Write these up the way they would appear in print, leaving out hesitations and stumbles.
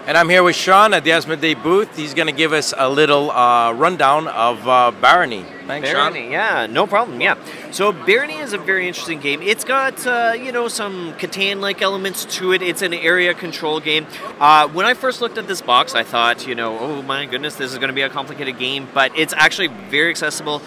And I'm here with Sean at the Asmodee booth. He's going to give us a little rundown of Barony. Thanks, Barony, Sean. yeah, no problem, yeah. So Barony is a very interesting game. It's got, you know, some Catan-like elements to it. It's an area control game. When I first looked at this box, I thought, you know, oh my goodness, this is going to be a complicated game, but it's actually very accessible.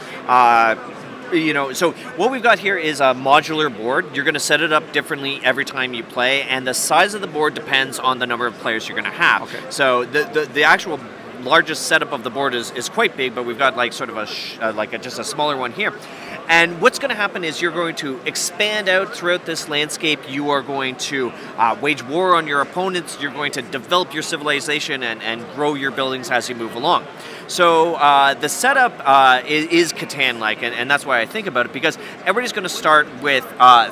You know, so what we've got here is a modular board. You're going to set it up differently every time you play, and the size of the board depends on the number of players you're going to have. Okay. So the actual largest setup of the board is quite big, but we've got like sort of just a smaller one here. And what's going to happen is you're going to expand out throughout this landscape. You are going to wage war on your opponents. You're going to develop your civilization and grow your buildings as you move along. So the setup is Catan-like, and that's why I think about it, because everybody's going to start with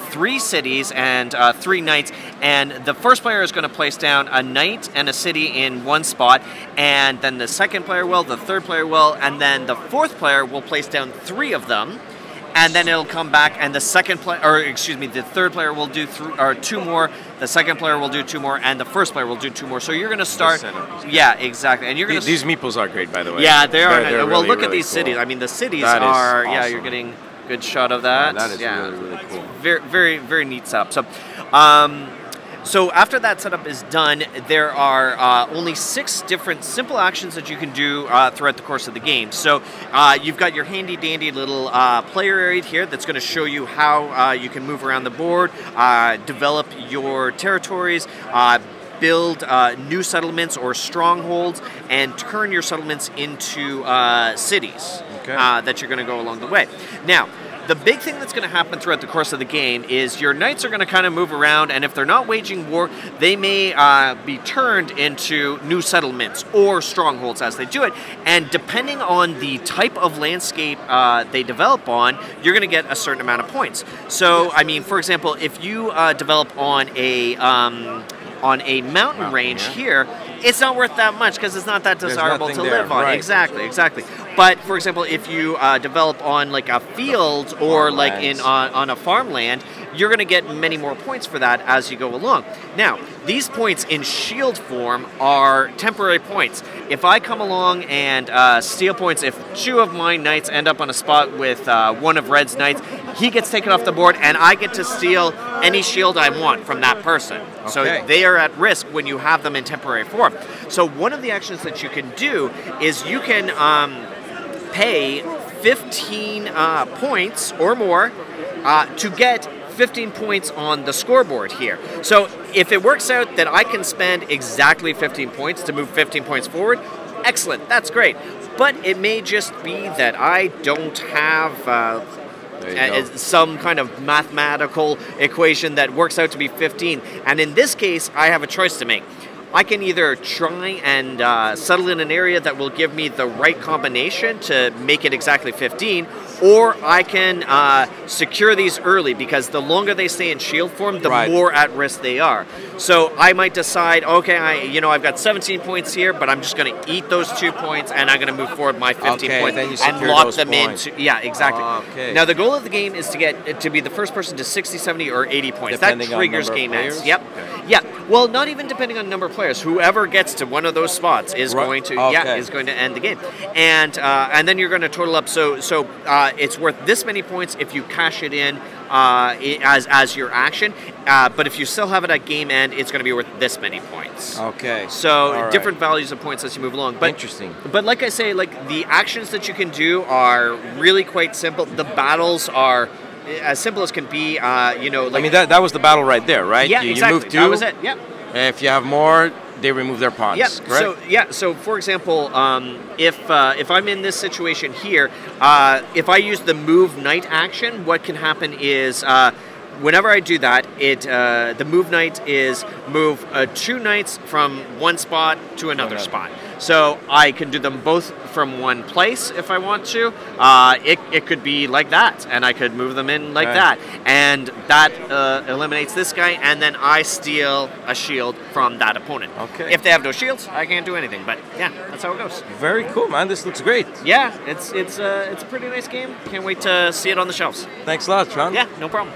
3 cities and 3 knights, and the first player is going to place down a knight and a city in one spot, and then the second player will, the third player will, and then the fourth player will place down 3 of them. And then it'll come back, and the second player, or excuse me, the third player will do 2 more. The second player will do 2 more, and the first player will do 2 more. So you're going to start. Yeah, exactly. And you're going to. These meeples are great, by the way. Yeah, they are. They're well, really, look at really these cool. cities. I mean, the cities that are. Awesome. Yeah, you're getting a good shot of that. Yeah, that is really, really cool. Very, very, very neat setup. So. So after that setup is done, there are only 6 different simple actions that you can do throughout the course of the game. So you've got your handy-dandy little player area here that's going to show you how you can move around the board, develop your territories, build new settlements or strongholds, and turn your settlements into cities that you're going to go along the way. Now, the big thing that's going to happen throughout the course of the game is your knights are going to kind of move around, and if they're not waging war, they may be turned into new settlements or strongholds as they do it. And depending on the type of landscape they develop on, you're going to get a certain amount of points. So, I mean, for example, if you develop on a mountain range here, it's not worth that much because it's not that desirable to live on. Right. Exactly, exactly. But for example, if you develop on like a field or like on a farmland, you're going to get many more points for that as you go along. Now, these points in shield form are temporary points. If I come along and steal points, if 2 of my knights end up on a spot with 1 of Red's knights, he gets taken off the board, and I get to steal any shield I want from that person. Okay. So they are at risk when you have them in temporary form. So one of the actions that you can do is you can pay 15 points or more to get 15 points on the scoreboard here. So if it works out that I can spend exactly 15 points to move 15 points forward, excellent, that's great. But it may just be that I don't have some kind of mathematical equation that works out to be 15. And in this case, I have a choice to make. I can either try and settle in an area that will give me the right combination to make it exactly 15, or I can secure these early, because the longer they stay in shield form, the more at risk they are. So I might decide, okay, I've got 17 points here, but I'm just going to eat those 2 points, and I'm going to move forward my 15 points then you and lock them into. Yeah, exactly. Okay. Now the goal of the game is to get to be the first person to 60, 70, or 80 points. Depending that triggers on game number of ends. players? Yep. Okay. Yeah. Well, not even depending on number of players. Whoever gets to one of those spots is going to is going to end the game, and then you're going to total up. So it's worth this many points if you cash it in as your action. But if you still have it at game end, it's going to be worth this many points. Okay. So different values of points as you move along. But, interesting. But like I say, like the actions that you can do are really quite simple. The battles are as simple as can be. I mean, that was the battle right there, right? Yeah, exactly. You move 2. That was it. Yep. If you have more, they remove their pawns. Yep. So for example, if I'm in this situation here, if I use the move knight action, what can happen is whenever I do that, the move knight is move 2 knights from one spot to another spot. So I can do them both from one place if I want to. It could be like that, and I could move them in like that. And that eliminates this guy, and then I steal a shield from that opponent. Okay. If they have no shields, I can't do anything. But yeah, that's how it goes. Very cool, man. This looks great. Yeah, it's a pretty nice game. Can't wait to see it on the shelves. Thanks a lot, Sean. Yeah, no problem.